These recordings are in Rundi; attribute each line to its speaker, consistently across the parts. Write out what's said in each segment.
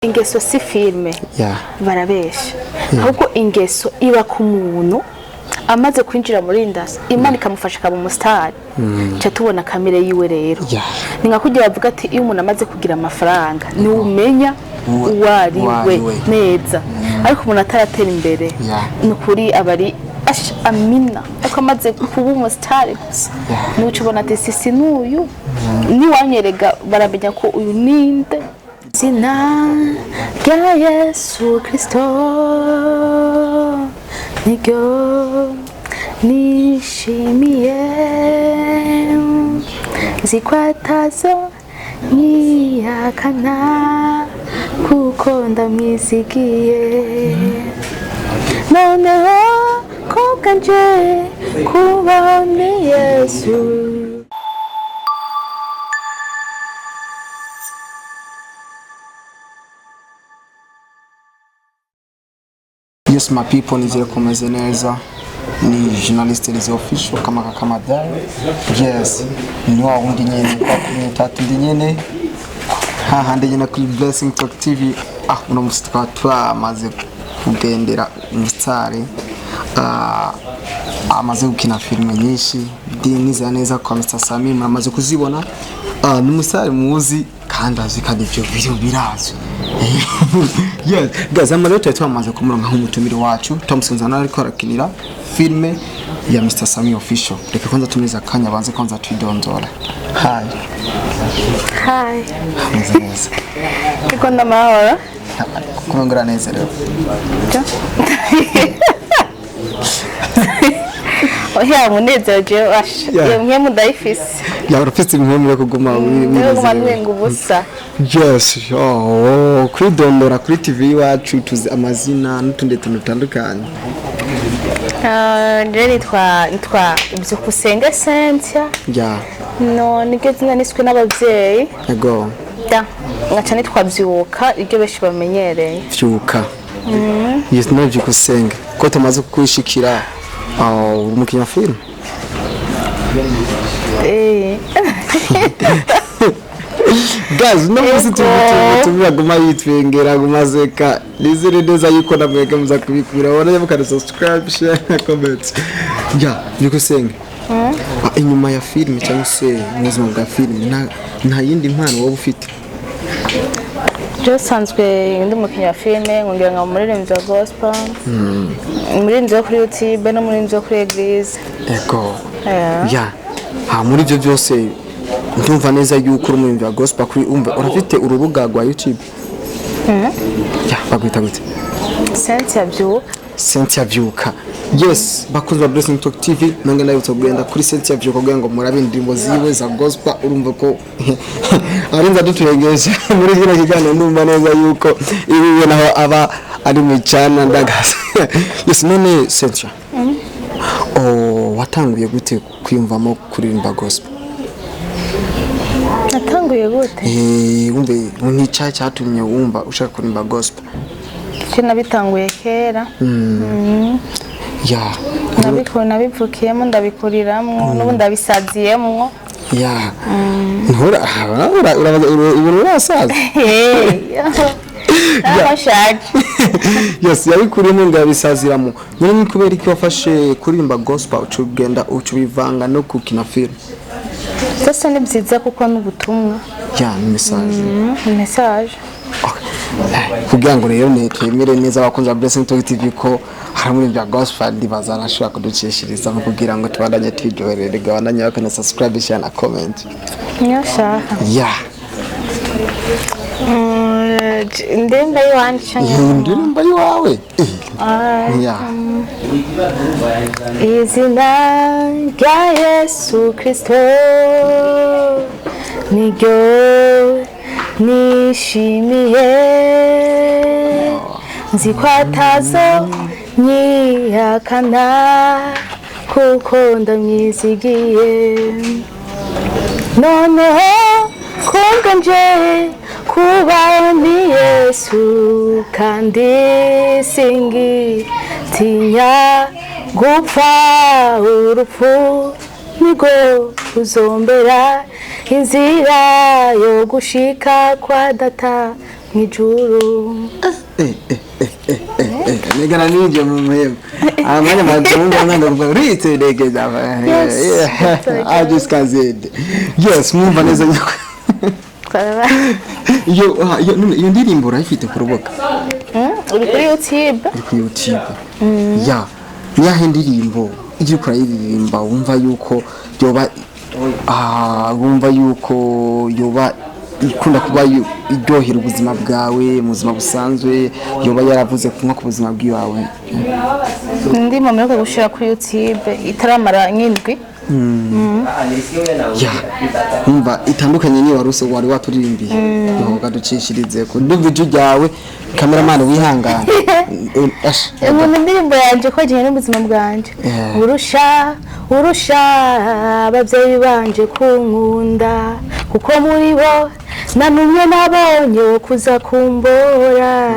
Speaker 1: ingeso si filme barabesha ahubwo ingeso iba ku muntu amaze kwinjira muri indasi Imana ikamufasha akaba umustar cyo tubona kamere yiwe rero ni nka kugira bavuga ati iyo umuntu amaze kugira amafaranga ni umenya uwariwe neza ariko umuntu ataratera imbere nukuri abari amina ariko amaze kuba umustar gusa nuco ubona ati sisi nuyu ni wanyerega baramenya ko uyu ninde Zina rya Yesu Kristo niryo nishimiye zikwatazo niyakana kuko ndamwizigiye noneho koganje kubona Yesu.
Speaker 2: Yes, my people, nizere kumeze neza. Ni journalist is official kama dai. Yes, ni wa wundi nyene kwa kumitatu ndi nyene. Hahande nyene kuri Blessing Talk TV. Uno musi twamaze kugendera umusitari. Amaze gukina filme nyinshi. Niza neza kwa Mr. Samy muramaze kuzibona. Ni umusitari muzi kandi azi kandi ibyo birazwi. Yes, guys, I'm ready to amaze kumuronka nk'umutumire wacu tumusinzana ariko arakinira filme ya Mr. Samy official. Reka kwanza tumiza kanya banze kwanza twidondora. Hi. Neza.
Speaker 1: Iko ndamahoro?
Speaker 2: Kumengura neza rero.
Speaker 1: Oya munezeje yemwe mudayifise.
Speaker 2: Ya urafite impamvu yo kuguma
Speaker 1: ubusa.
Speaker 2: Yes, kwidondora kuri TV wacu tuzi amazina n'utundi tuntu dutandukanye.
Speaker 1: Nitwa Byukusenge Cynthia. No nigeze niswe n'abavyeyi.
Speaker 2: Yego.
Speaker 1: Ngaca nitwa Vyuka iryo beshi bamenyereye.
Speaker 2: Vyuka. Yes, no Byukusenge. Ko tumaze kwishikira umukinya film. Guys, no musi tubaguma yitwengera gumazeka nizere neza yuko namwege muza kubikura wona yabukana subscribe share na comment Byukusenge inyuma ya film cyangwa se muzima bwa film nta yindi mpano wowe ufite
Speaker 1: je sanzwe ndi mukinya filme ngongira nga muririmbyi wa gospel muririmbyi wo kuri YouTube no muririmbyi wo kuri eglise
Speaker 2: ego muri byo byose ndumva neza yuko umuririmbyi wa gospel kuri umva urafite urubuga rwa YouTube bagwita gute Cynthia Vyuka. Yes, bakunze Blessing Talk TV nange ndabutse kugenda kuri Cynthia Vyuka kugira ngo murabe indirimbo ziwe za gospel urumva ko arinza dutuyegeje muri kino kiganiro ndumva neza yuko ibi naho aba ari mu cyana ndagase. Yes, none Cynthia watanguye gute kwiyumvamo kuririmba gospel?
Speaker 1: Natanguye gute?
Speaker 2: Wumve nk'icyaha cyatumye wumva ushaka kuririmba gospel.
Speaker 1: Kina bitanguye kera. Nabivukiyemo ndabikuriramo n'ubu ndabisaziyemo.
Speaker 2: Ntora urasaza. Yes, yabikurimo ngabisaziramo. Nyine kubera iki wafashe kuririmba gospel ucugenda ucubivanga no kukina film.
Speaker 1: Sasa ni byiza kuko n'ubutumwa. Message.
Speaker 2: Kugira ngo rero netemere neza abakunze Blessing Talk TV ko hamwe bya gospel dibazana shaka kuducishiriza no kugira ngo tubandanye twijoherere gabandanye bakana subscribe share na comment.
Speaker 1: Nyashaka. Ndemba yiwanje.
Speaker 2: Ndemba yiwawe.
Speaker 1: Izina rya Yesu Kristo niryo nishimiye zikwatazo niyakana kuko ndamwizigiye noneho koganje kuba ni Yesu kandi tinya gupfa urupfu nigo kuzombera inzira yo gushika kwa data nk'ijuru.
Speaker 2: Negana nije mu muhemu. Amanya madunga nanga urite regeza. I just can't say it. Yes, mumva neza yuko. Iyo ndirimbo urayifite ku rubuga.
Speaker 1: Uri kuri YouTube?
Speaker 2: Uri kuri YouTube. Ya. Niyahe ndirimbo iri kurayiririmba wumva yuko yoba wumva yuko yoba ikunda kuba iryohera ubuzima bwawe mu buzima busanzwe yoba yaravuze kumwe ku buzima bwiwawe?
Speaker 1: Ndi mu mureko gushira kuri YouTube itaramara nk'indwi.
Speaker 2: Ya umva itandukanye ni waruse wari waturirimbiye ngo ducishirize ku ndumvije ryawe cameraman wihangana.
Speaker 1: Umuntu ndirimbo yanje ko gihe n'ubuzima bwanje urusha abavyeyi banje kunkunda kuko muri bo nanumwe nabonye kuza kumbora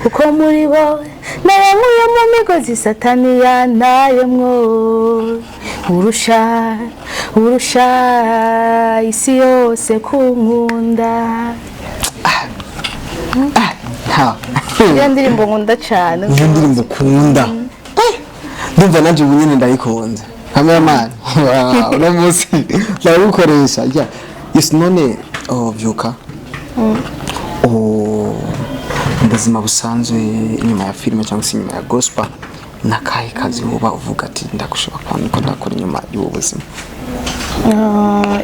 Speaker 1: kuko muri bo nayankuye mu migozi satani yanayemwo urusha isi yose kunkunda. Iyo ndirimbo nkunda cyane.
Speaker 2: Iyo ndirimbo kunda. Ndumva nanje bunyene ndayikonze. Cameraman, uno munsi ndabikoresha. Yes none vyuka. Ubuzima busanzwe inyuma ya filme cyangwa se inyuma ya gospel nakahe kazi uba uvuga ati ndagushaka ko ndakora inyuma y'ubu buzima?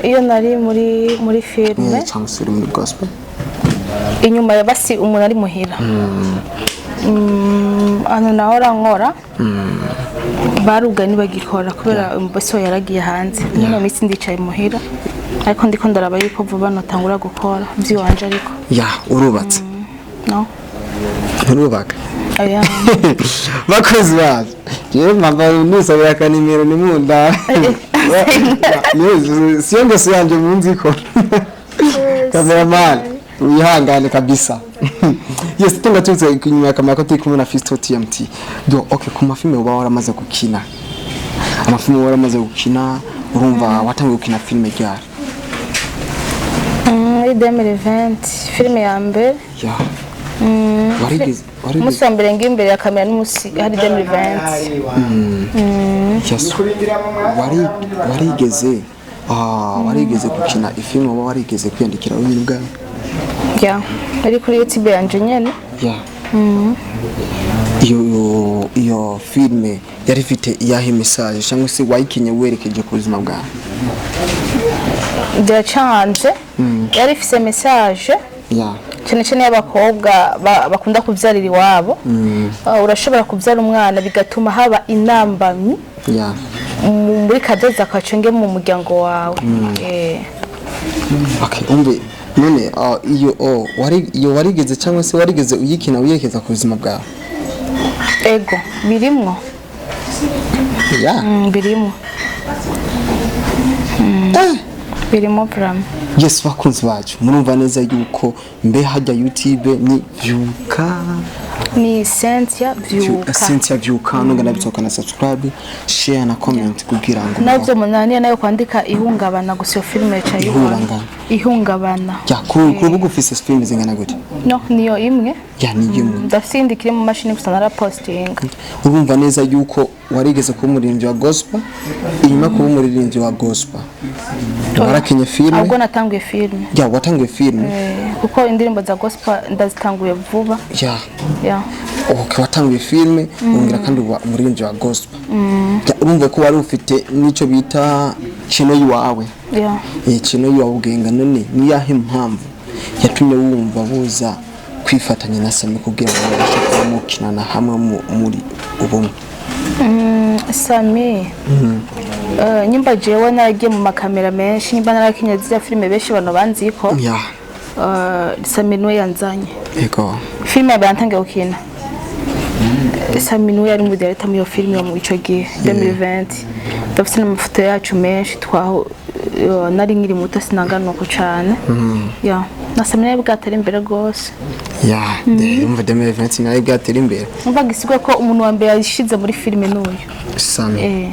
Speaker 1: Iyo nari muri filme
Speaker 2: cyangwa se muri gospel
Speaker 1: inyuma ya basi umuntu ari muhira ano nahora nkora baruga nibagikora kubera basi yaragiye hanze nino minsi ndicaye muhira ariko ndiko ndaraba yuko vuba notangura gukora byiwanje ariko
Speaker 2: urubatse
Speaker 1: no
Speaker 2: urubaka
Speaker 1: bakozi
Speaker 2: bazo je mamba nusabira kanimero ni munda siyo ngo siyanje munziko cameraman uyihangane kabisa. Yes tunga tuze kunyuma kama ko turi kumwe na Fisto TMT okay ku mafilme uba waramaze gukina amafilme waramaze gukina urumva watangiye gukina filme ryari?
Speaker 1: 2020 filme ya mbere
Speaker 2: warigeze
Speaker 1: musa mbere ngimbere ya kamera n'umusi hari 2020
Speaker 2: warigeze gukina ifilme uba warigeze kwiyandikira wenyine ubwawe?
Speaker 1: ari kuri YouTube yanje nyene.
Speaker 2: Iyo filme yari ifite iyahe message cyangwa se wayikinye werekeje ku buzima bwawe?
Speaker 1: Ndachanze yari ifite message cyane cyane y'abakobwa bakunda kuvyarira iwabo. Urashobora kuvyara umwana bigatuma haba inambamyi muri kadoza kacenge mu muryango wawe.
Speaker 2: Okay umbe none iyo warigeze cyangwa se warigeze uyikina uyekeza ku buzima bwawe?
Speaker 1: Ego birimwo birimwo birimo program.
Speaker 2: Yes bakunzi bacu murumva neza yuko mbe hajya YouTube ni vyuka
Speaker 1: ni cynthia
Speaker 2: vyuka nunga nabitoka na subscribe share na comment kugira ngo
Speaker 1: navyo munani nayo kwandika ihungabana gusiyo filme cha ihungabana
Speaker 2: kuri bugu ufise filme zingana gute?
Speaker 1: No niyo imwe
Speaker 2: niyo
Speaker 1: ndafindikire mu machine gusa nara posting.
Speaker 2: Urumva neza yuko warigeze ku muririmbyi wa gospel inyuma ku muririmbyi wa gospel warakenye filme
Speaker 1: ahubwo natanguye filme
Speaker 2: watanguye filme
Speaker 1: kuko indirimbo za gospel ndazitanguye vuba
Speaker 2: watanguye filme wongera kandi umuririmbyi wa gospel urumva ko wari ufite nico bita kino yiwawe kino yiwawe ugenga none ni yahe mpamvu yatumye wumva buza kwifatanya na Samy kugira ngo babashe kumukina hamwe muri ubumwe?
Speaker 1: Samy nyimba jewe naragiye mu makamera menshi nyimba narakinye zya filme benshi bano banziko Samy niwe yanzanye filme bantangiye gukina. Samy niwe yari mu director mu filme mu ico gihe 2020 dafite n'amafoto yacu menshi twaho nari nkiri muto sinanganuko cyane na Samy nawe bwatera imbere gose
Speaker 2: ndumva 2020 nawe bwatera imbere
Speaker 1: umva gisigwa ko umuntu wa mbere yashize muri filme n'uyu
Speaker 2: Samy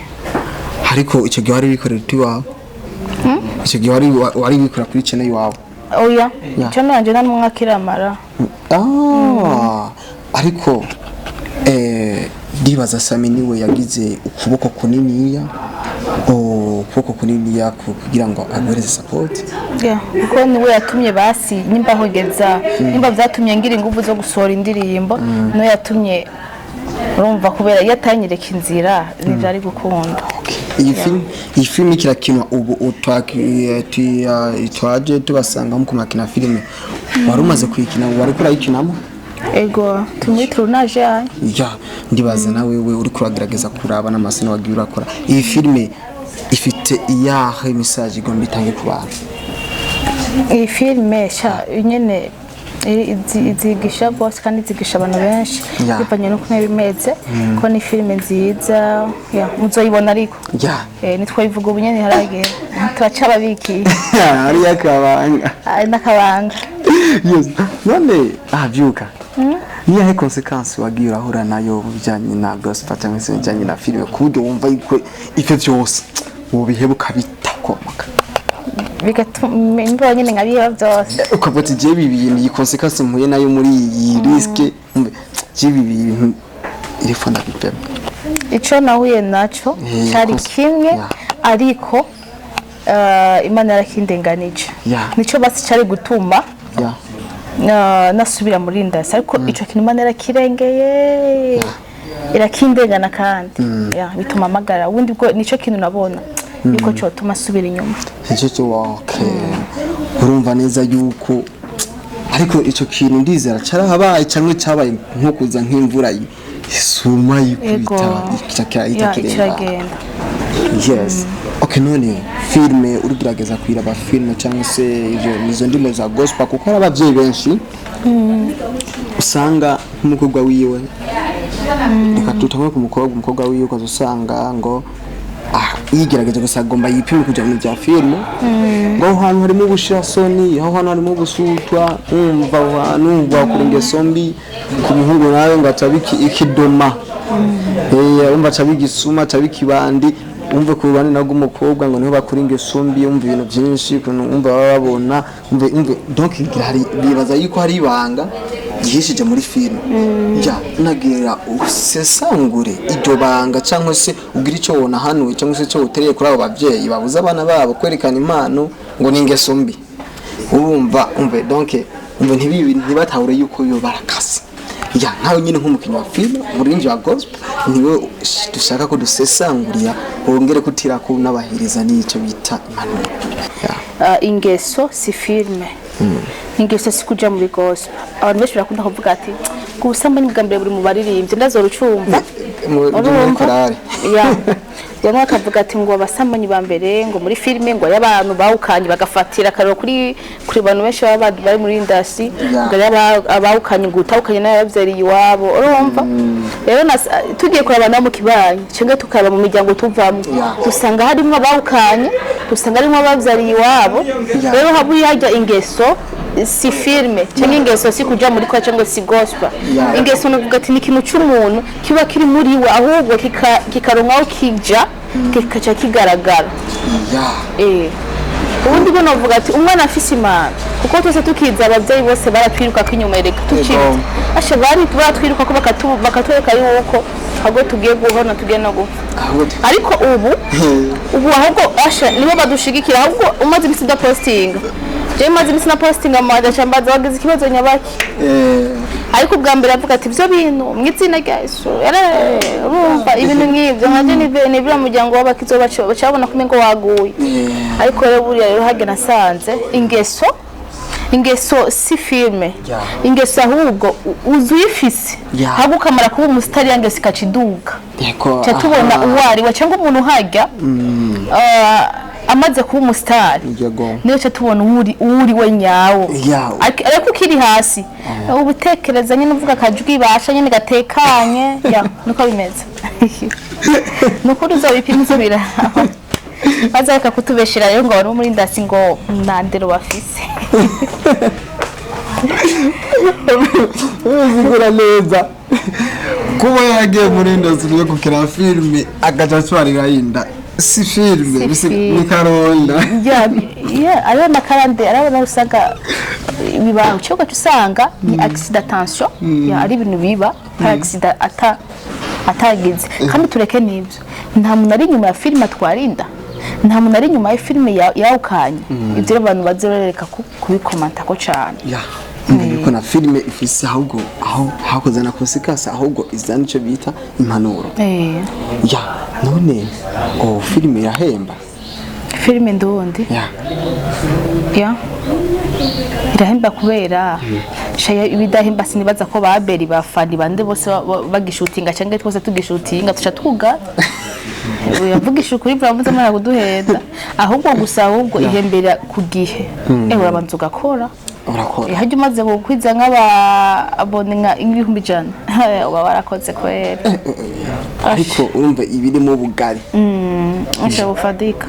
Speaker 2: ariko icyo gihe wari bikorera uti wawe icyo gihe wari bikora kuri channel yawe
Speaker 1: oya cyo nanje nta n'umwakiramara
Speaker 2: ariko ndibaza Samy niwe yagize ukuboko kuniniya kugira ngo aguhereze support
Speaker 1: kuko niwe yatumye basi nimba hogeza nimba byatumye ngira ingufu zo gusohora indirimbo no yatumye urumva kubera yatanyereka inzira n'ivyari gukunda
Speaker 2: iyi film kirakinwa ubu twaje tubasanga mu kumakina filime wari umaze kuyikina wari kurayikinamo
Speaker 1: ego tumwe turunaje
Speaker 2: ndibaza nawe uri kuragerageza kuraba n'amasino wagiye urakora iyi filime ifite iyahe message igomba itange ku bantu
Speaker 1: iyi filime nyene izigisha bose kandi izigisha abantu benshi bivanye n'uko bimeze ko ni filime nziza muzoyibona ariko nitwayivuga ubu nyene haragera turacababiki
Speaker 2: ari yakabanga
Speaker 1: n'akabanga
Speaker 2: none vyuka niyahe consequence wagiye urahura nayo bijanye na gospel cyangwa se bijanye na filime kuburyo wumva yuko ivyo vyose wobihebuka bitakomoka
Speaker 1: bigatuma imbo nyine nkabiha byose
Speaker 2: ukavuga ati je bibintu iyi consequence mpuye nayo muri iyi riske je bibintu irifona bipema
Speaker 1: ico nahuye naco cyari kimwe ariko Imana yarakindenganije nico basi cyari gutuma nasubira muri ndasi ariko ico kintu Imana yarakirengeye irakindengana kandi bituma amagara ubundi bwo nico kintu nabona yuko cyo tuma subira inyuma
Speaker 2: icyo urumva neza yuko ariko ico kintu ndizera carahabaye cyangwa cyabaye nko kuza nk'imvura isuma yikubita
Speaker 1: ikiragenda
Speaker 2: yes none filme urugerageza kwiraba filme cyangwa se izo ndimo za gospel kuko abavyeyi benshi usanga nk'umukobwa wiwe reka tutamwe ku umukobwa wiwe ukazusanga ngo yigerageza gusa agomba yipime kuja mu bya filme ngo ahantu harimo ubushirasoni aho hantu harimo gusutwa umva ahantu bakurenge sombi ku bihungu nawe ngo atabiki ikidoma umva atabiki tabikibandi umve ku bane nago umukobwa ngo niho bakuringe sombi umva ibintu byinshi umva babona umve donc hari bibaza yuko hari ibanga gihishije muri filme nagira usesangure iryo banga cyangwa se ugira icyo wona hano cyangwa se cyo utereye kuri abo bavyeyi babuza abana babo kwerekana impano ngo ningeso mbi urumva umve donc umve ntibatahure yuko yo barakase nawe nyine nk'umukinnyi wa filme murinji wa gospel niwe dushaka ko dusesangurira wongere kutira ko n'abahiriza n'icyo bita impanuro
Speaker 1: ingeso si filme ingeso si kuja muri gospel abantu benshi barakunda kuvuga ati gusamba ni bwa mbere buri mu baririmbye ndazorucumva yamwe akavuga ati ngo abasambanyi ba mbere ngo muri filme ngo y'abantu bawukanye bagafatira karero kuri bantu benshi b'abandi bari muri industry ngo abawukanye gutawukanye n'abavyeri iwabo urumva rero tugiye kurabana mu kibanyi cyangwa tukaba mu miryango tuvamo dusanga harimo abawukanye dusanga harimo abavyeri iwabo rero haburi hajya ingeso si filme cyangwa ingeso si kuja muri kwa cyangwa si gospel ingeso navuga ati ni kintu cy'umuntu kiba kiri muri we ahubwo kikaronkaho kija kikaca kigaragara ubundi bwo navuga ati umwana afise imana kuko twese tukiza abavyeyi bose baratwiruka ko inyuma ereka tukiri ashe bari turatwiruka ko bakatwereka yuko ahubwo tugiye guhona tugiye no gupfa ariko ubu ahubwo ashe nibo badushigikira ahubwo umaze imisi da posting je maze imisi na posting amaje cyambaza wagize ikibazo nyabaki ariko bwa mbere avuga ati byo bintu mwitsina rya Yesu urumva ibintu nk'ibyo nkaje ni byo muryango w'abakizo bacabona kumengo waguye ariko rero buri rero hage nasanze ingeso si filme ingeso ahubwo uzuyifise hagu kamara kuba umusitari yange sikaciduka cyatubona uwari wa cyangwa umuntu hajya amaze kuba umusitari niyo cyatubona uri we nyawo ariko ukiri hasi ubutekereza nyine uvuga akajwi basha nyine gatekanye nuko bimeze nuko uzobipima uzobira bazareka kutubeshera rero ngo bari muri ndasi ngo nandero bafise
Speaker 2: uzigura neza kuba yagiye muri ndasi yo gukira filme agaca atwarira yinda si filme ni karonda
Speaker 1: arabona karande arabona usanga bibaho cyo usanga ni accident tension ari ibintu biba accident atagize kandi tureke nibyo nta muntu ari nyuma ya filme atwarinda nta muntu ari nyuma ya filme yawukanye ibyo abantu bazerereka kubikomanta ko cyane
Speaker 2: ko na filme ifise ahubwo aho hakozana konsekansi ahubwo izana icyo bita impanuro none filme irahemba
Speaker 1: filme ndundi irahemba kubera shaya ibidahemba sinibaza ko baberi bafani bande bose bagishutinga cyangwa twose tugishutinga tuca twuga yavugisha ukuri bwavuze mara kuduhenda ahubwo gusa ahubwo ihembera ku gihe urabanza ugakora hajya umaze kukwiza nk'ababone nka 1,100 uba warakoze kwera
Speaker 2: ariko urumva ibirimo bugari
Speaker 1: bufadika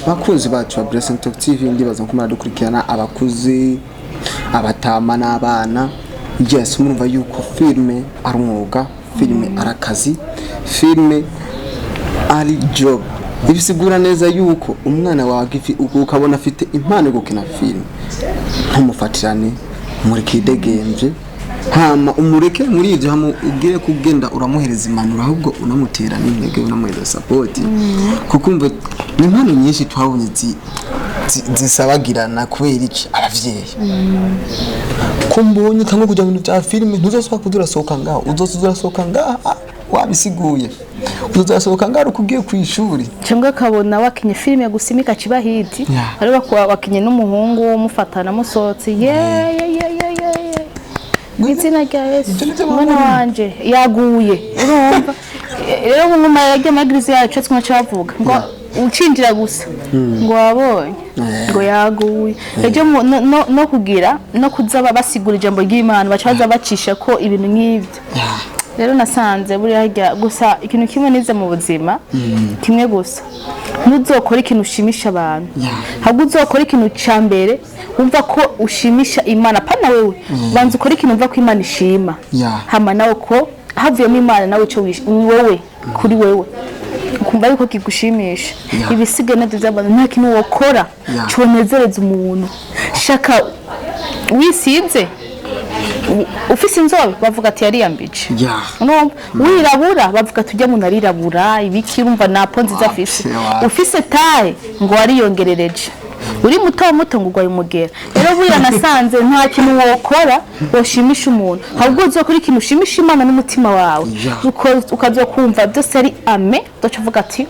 Speaker 2: bakunzi bacu ba Blessing Talk TV ndibaza ko muradukurikirana abakuzi abatama n'abana murumva yuko filme ari umwuga filme ari akazi filme ari job ibisigura neza yuko umwana wawe ukabona afite impano yo gukina filme ntumufatirane muri kidegenje hama umureke muri ibyo ugire kugenda uramuhereza impanuro ahubwo unamutera n'intege unamuhereza support kuko umva ni impano nyinshi twabonye zisabagirana kubera iki abavyeyi kumbonye cyangwa kujya mu bya filme ntuzosaba kudurasohoka ngaho uzosuzurasohoka ngaha wabisiguye uzasohoka ngaho kugiye ku ishuri
Speaker 1: cyangwa kabona wakinye filme gusimika kibahiti ari wakinye n'umuhungu umufatana musotsi Mwizina rya Yesu mwana wanje yaguye urumva rero nkuma yagiye magirize yacu twuma cyavuga ngo ucinjira gusa ngo wabonye ngo yaguye ejo no kugira no kuzaba basigura ijambo ry'Imana bacaza bacisha ko ibintu nk'ibyo rero nasanze buri hajya gusa ikintu kimwe nize mu buzima kimwe gusa ntuzokora ikintu ushimisha abantu ahubwo uzokora ikintu cyambere umva ko ushimisha Imana pana wewe banza ukora ikintu umva ko Imana ishima hama nawe ko havuyemo Imana nawe cyo wewe kuri wewe ukumva yuko kigushimisha ibisige nabyo by'abantu nta kintu wakora cyonezereza umuntu shaka wisinze ufise inzobe bavuga ati yari yambije no wirabura bavuga tujya mu narirabura ibiki urumva napo nziza afise ufise taye ngo ari yongerereje uri muto ngo ugwaye umugera rero buya nasanze nta kintu wokora washimisha umuntu ahubwo uzokora ikintu ushimisha Imana n'umutima wawe ukazokumva byose ari ame udacuvuga ati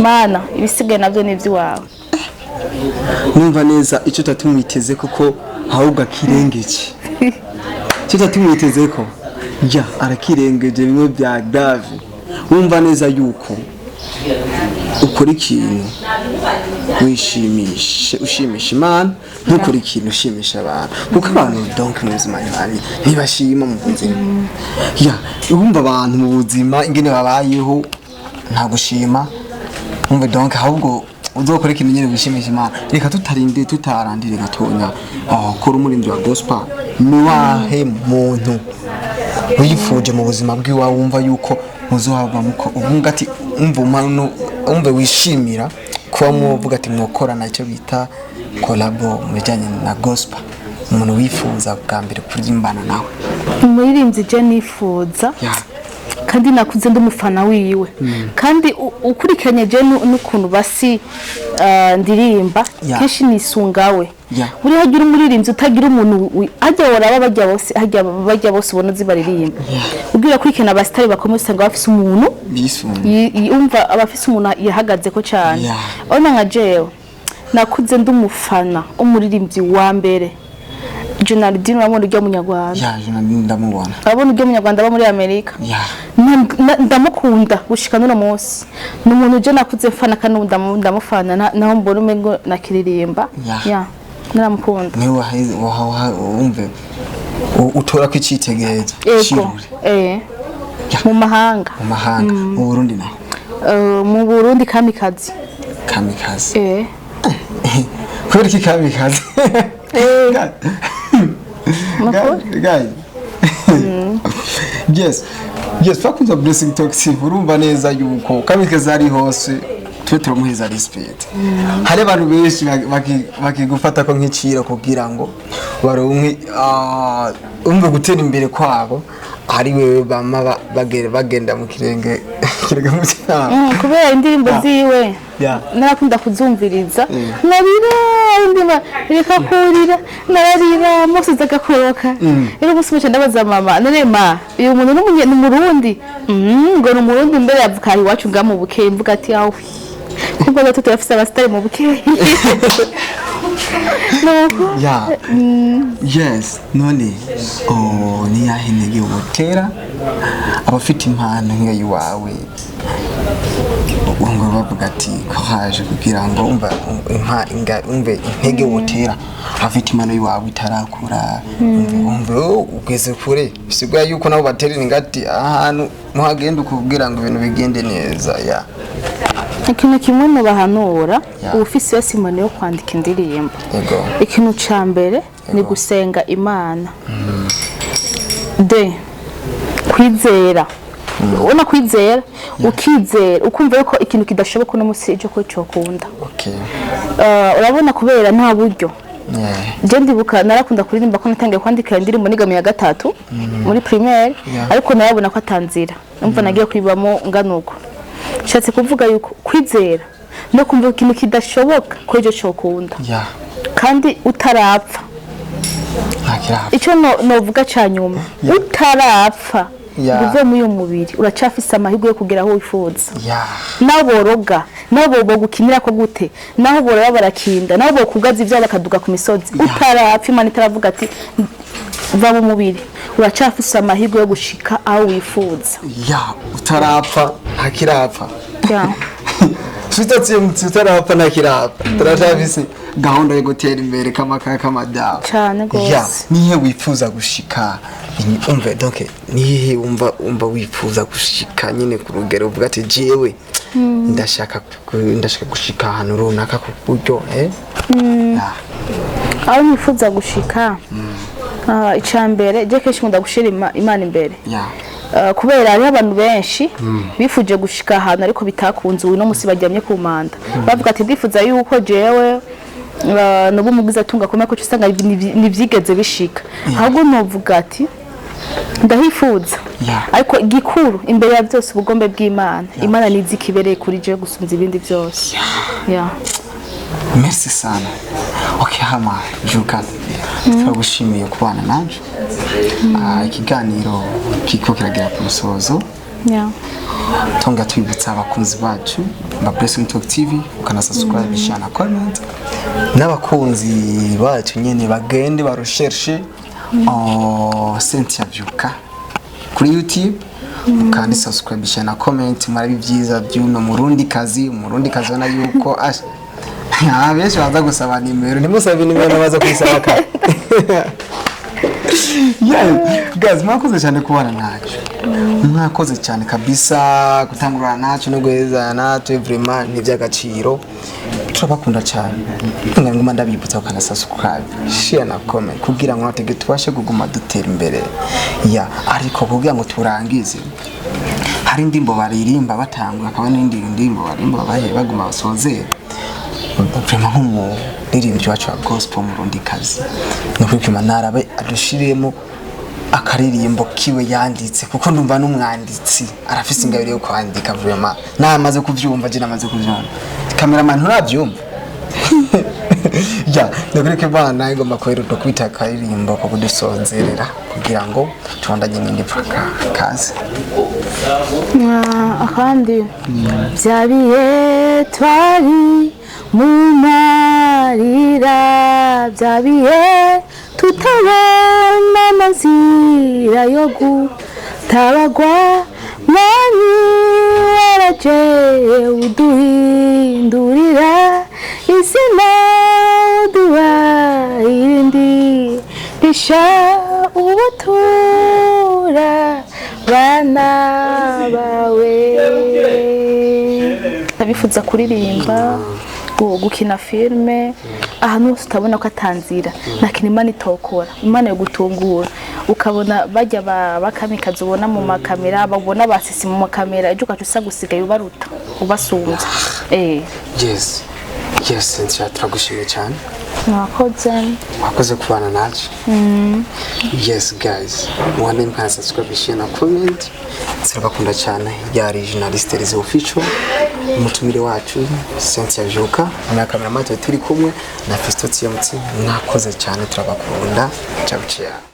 Speaker 1: Mana ibisigaye navyo n'ivyo wawe
Speaker 2: numva neza icyo tatumwiteze kuko ahubwo akirengeje tumwiteze ko arakirengeje bimwe bya Davi wumva neza yuko ukora ikintu ushimisha Imana ntukora ikintu ushimisha abantu kuko abantu donc mu buzima ntibashima mu buzima wumva abantu mu buzima ingene babayeho nta gushima wumva donc ahubwo uzokora ikintu nyine wishimisha Imana reka tutarandire gatonya kora umurindi wa gospel nuwahe muntu wifuje mu buzima bw'iwawe wumva yuko muzohava muko ubunga ati umve wishimira kuba muvuga ati mwokora nacyo bita collabo mu bijyanye na gospel umuntu wifuza bwa mbere kurimbana nawe
Speaker 1: umuririmzi je nifuza kandi nakuze ndumufana wiwe kandi ukurikiranye je n'ukuntu basi ndirimba keshi nisungawe uri hagira umuririmzi utagira umuntu ajya waraba bajya bose ubona zibaririmba ubwira kurikirana abasitari bakomeye usanga bafise umuntu yumva abafise umuntu yahagaze ko cyane ona nka jewe nakuze ndumufana umuririmzi wa mbere Jonaldine wabona ujya munyarwanda
Speaker 2: Jonaldine ndamubona
Speaker 1: abona ujya munyarwanda aba muri Amerika ndamukunda gushika no munsi n'umuntu je nakuze mfana kandi ndamufana naho mbona umengo nakiririmba naramukunda
Speaker 2: ni wumve utora ko icitegereza
Speaker 1: mu mahanga
Speaker 2: mu Burundi naho
Speaker 1: mu Burundi kamikazi
Speaker 2: kubera iki kamikazi yes fakunza Blessing Talk urumva neza yuko kamikazi ari hose twe turamuheza respect hari abantu benshi bakigufata ko nk'iciro kugira ngo baronke umve gutera imbere kwabo ari wewe bama bagenda mu kirenge mu cyaro
Speaker 1: kubera indirimbo ziwe narakunda kuzumviriza narira ndima reka kurira nararira mose zagakoroka rero musumije ndabaza mama narema uyu muntu n'umurundi ngo n'umurundi mbere yavuka iwacu ngamu bukeye mvuga ati aho kuko gato turafise abastari mu bukeye
Speaker 2: yes none ni yahenege ubutera abafite impano nk'iyo wawe ngo bavuga ati courage kugira ngo umve intege ubutera afite impano yawe itarakura umve ugeze kure bisigwa yuko nabo baterera ingati ahantu muhagenda kugira ngo ibintu bigende neza
Speaker 1: ikintu kimwe mu bahanura ufise yose impano yo kwandika indirimbo ikintu ca mbere ni gusenga Imana de kwizera ubona kwizera ukizera ukumva yuko ikintu kidashoboka no musi ejo ko cyokunda urabona kubera nta buryo je ndibuka narakunda kuririmba ko natangiye kwandika indirimbo nigamiye ya gatatu muri primaire ariko narabona ko atanzira umva nagiye kwibamo nganuko shatse kuvuga yuko kwizera no kumva ikintu kidashoboka ko ejo cyokunda kandi utarapfa icyo novuga cyanyuma utarapfa uve mu mubiri uracafise amahirwe yo kugera aho wifuza naho boroga naho bogukinira ko gute naho boraba barakinda naho bokugaza ivyo bakaduga ku misozi utarapfa Imana itaravuga ati va mu mubiri uracafise amahirwe yo gushika aho wifuza
Speaker 2: utarapfa ntakirapfa utarapfa ntakirapfa turacafise gahunda yo gutera imbere kamadawa
Speaker 1: cyane gose
Speaker 2: nihe wifuza gushika umve donc nihe umva wifuza gushika nyine ku rugero uvuga ati jewe ndashaka gushika ahantu runaka ku buryo
Speaker 1: aho nifuza gushika icambere je kenshi nkunda gushira Imana imbere kubera ari abantu benshi bifuje gushika ahantu ariko bitakunze uno musi bajyamye ku manda bavuga ati ndifuza yuko jewe no bumugiza tunga komeye ko usanga nivyigeze bishika ahubwo novuga ati ndahifuza ariko gikuru imbere ya byose ubugombe bw'Imana Imana nizi kibereye kuri je gusunza ibindi byose
Speaker 2: merci sana hama vyuka twagushimiye kubana nanje ikiganiro kiko kiragira ku musozo tonga twibutsa abakunzi bacu ba Blessing Talk TV ukana subscribe shana comment n'abakunzi bacu nyene bagende ba recherche cynthia vyuka kuri YouTube kandi subscribe shana comment marabi byiza by'uno umurundi kazi wana yuko benshi baza gusaba nimero ntimusabe nimero baza kwisaba guys mwakoze cyane kubana nacu mwakoze cyane kabisa gutangurana nacu no guheza natwe vraiment ni by'agaciro turabakunda cyane ngoma ndabibutsa ukana subscribe share na comment kugira ngo natege tubashe kuguma dutera imbere ariko kugira ngo turangize hari ndimbo baririmba batangura akaba n'indi ndimbo barimba baguma basozera vraiment nko ririmbyi wacu wa gospel murundi kazi no kwikima narabe adushiremo akaririmbo kiwe yanditse kuko ndumva n'umwanditsi arafise ingabire yo kwandika vraiment namaze kuvyumva je namaze kuvyumva cameraman nturavyumva ndagureke bana ingoma kwero to kwita akaririmbo ko kudusonzerera kugira ngo tubandanye n'indi kazi
Speaker 1: akandi byabiye twari mumarira byabiye tutabona amazira yo gutabagwa mwami waraje uduhindurira izina uduha irindi risha ubutura bana bawe abifuza kuririmba gukina filme ahantu hose utabona ko atanzira nakina Imana itokora Imana yo gutungura ukabona bajya bakamikazi ubona mu makamera babona basisi mu makamera ejo ugaca usagusigaye ubaruta ubasumbya
Speaker 2: yes Cynthia turagushimiye cyane
Speaker 1: mwakoze
Speaker 2: kubana nacu yes guys muhande mukana subscribe share na comment turabakunda cyane yari journaliste les official umutumire wacu Cynthia vyuka na cameraman turi kumwe na Fisto TMT mwakoze cyane turabakunda ciao ciao